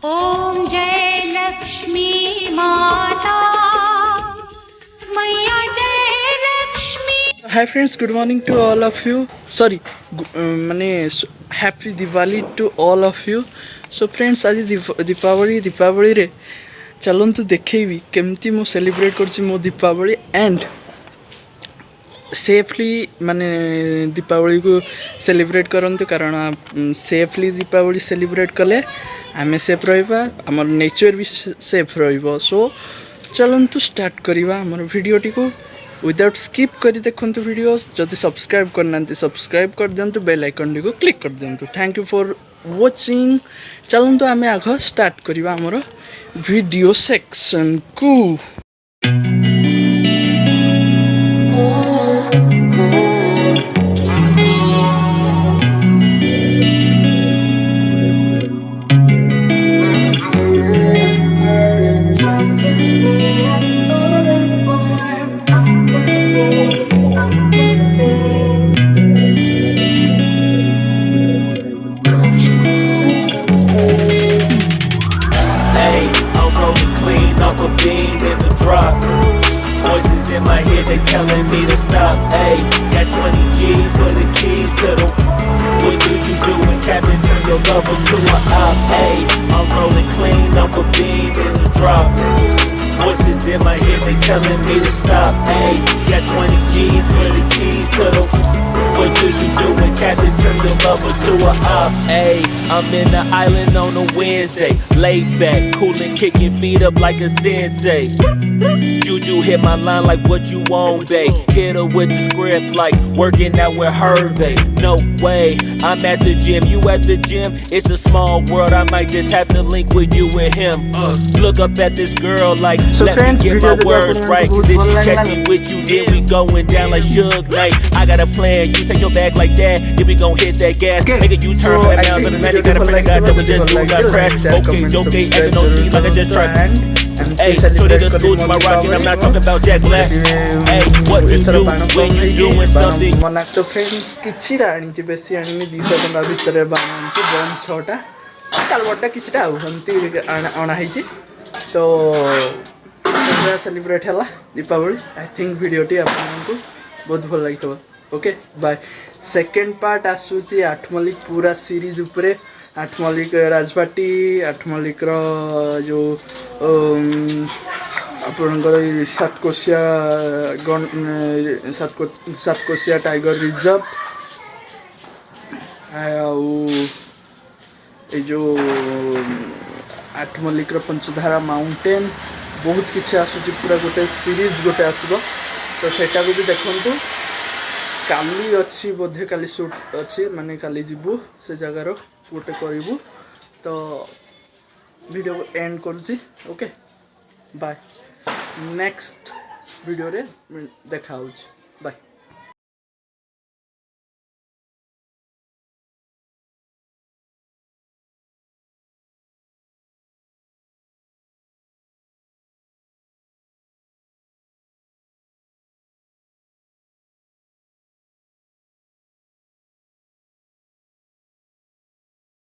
ओम जय लक्ष्मी माता मैया जय Lakshmi. Hi friends, good morning to all of you. Sorry, माने happy Diwali to all of you. So friends, आज दीपावली रे चलन्तु देखेबी केमती मु सेलिब्रेट करछि मो दीपावली एंड सेफली माने दीपावली को सेलिब्रेट करंतु कारण सेफली दीपावली सेलिब्रेट कले आमे सेफ रहिबा हमर नेचर भी सेफ रहिबो। सो चलन्तु स्टार्ट करिबा हमर वीडियोटी को विदाउट स्किप करी देखंतु वीडियो। जदि सब्सक्राइब करनांती सब्सक्राइब कर दियंतु, बेल आइकन को क्लिक कर दियंतु। Thank you for watching. चलन्तु आमे आग स्टार्ट करिबा हमर वीडियो सेक्शन को। Off a beam in the drop. Voices in my head, they telling me to stop. Hey, got 20 G's for the keys to the. What do you do when Captain turn your lover to a op? Hey, I'm rolling clean off a beam in the drop. Voices in my head, they telling me to stop. Hey, got 20 G's for the keys to the. What do you do when Captain turn your lover to a op? Hey, I'm in the island on a Wednesday, laid back, coolin', kicking feet up like a sensei. Juju hit my line like what you want, babe. Hit her with the script like working out with Hervey. No way, I'm at the gym, you at the gym. It's a small world, I might just have to link with you and him. Look up at this girl like, so let friends, me get my words right. Cause if she catch me with you, then we going down like Suge Knight. I got a plan, you take your bag like that, then we gon' hit that gas. Make a U-turn for that mouse on the night. Got a friend I got that we just do, got crash. Okay, acting on speed like I just tried. Hey, shorty the school to my rocket, I'm not talking about Jack Black. Hey, what you do when you doing something? मना तो friends किछिटा आनी बेसी आनी 200 टका भितर बांची बन 6टा कालबटा किछिटा हंती अणा हिची तो सेलिब्रेट हला दीपावली। आई थिंक वीडियोटी आपको बहुत भल लागितो। Okay bye. सेकंड पार्ट आसुची आठमल्लिक पूरा सीरीज उपरे आठमल्लिक राजबाटी आठमल्लिक जो आपणकर सातकोशिया टाइगर रिजर्व जो आठमल्लिक पंचधारा माउंटेन बहुत किसी आसूची पूरा गोटे सीरीज गोटे आसब तो सेटा को भी देखंतु। काली अच्छी बोधे काली शूट अच्छी माने काली जीवु से जगार गोटे करूँ तो वीडियो को एंड करुँची। Okay bye. नेक्स्ट वीडियो रे देखा बाय।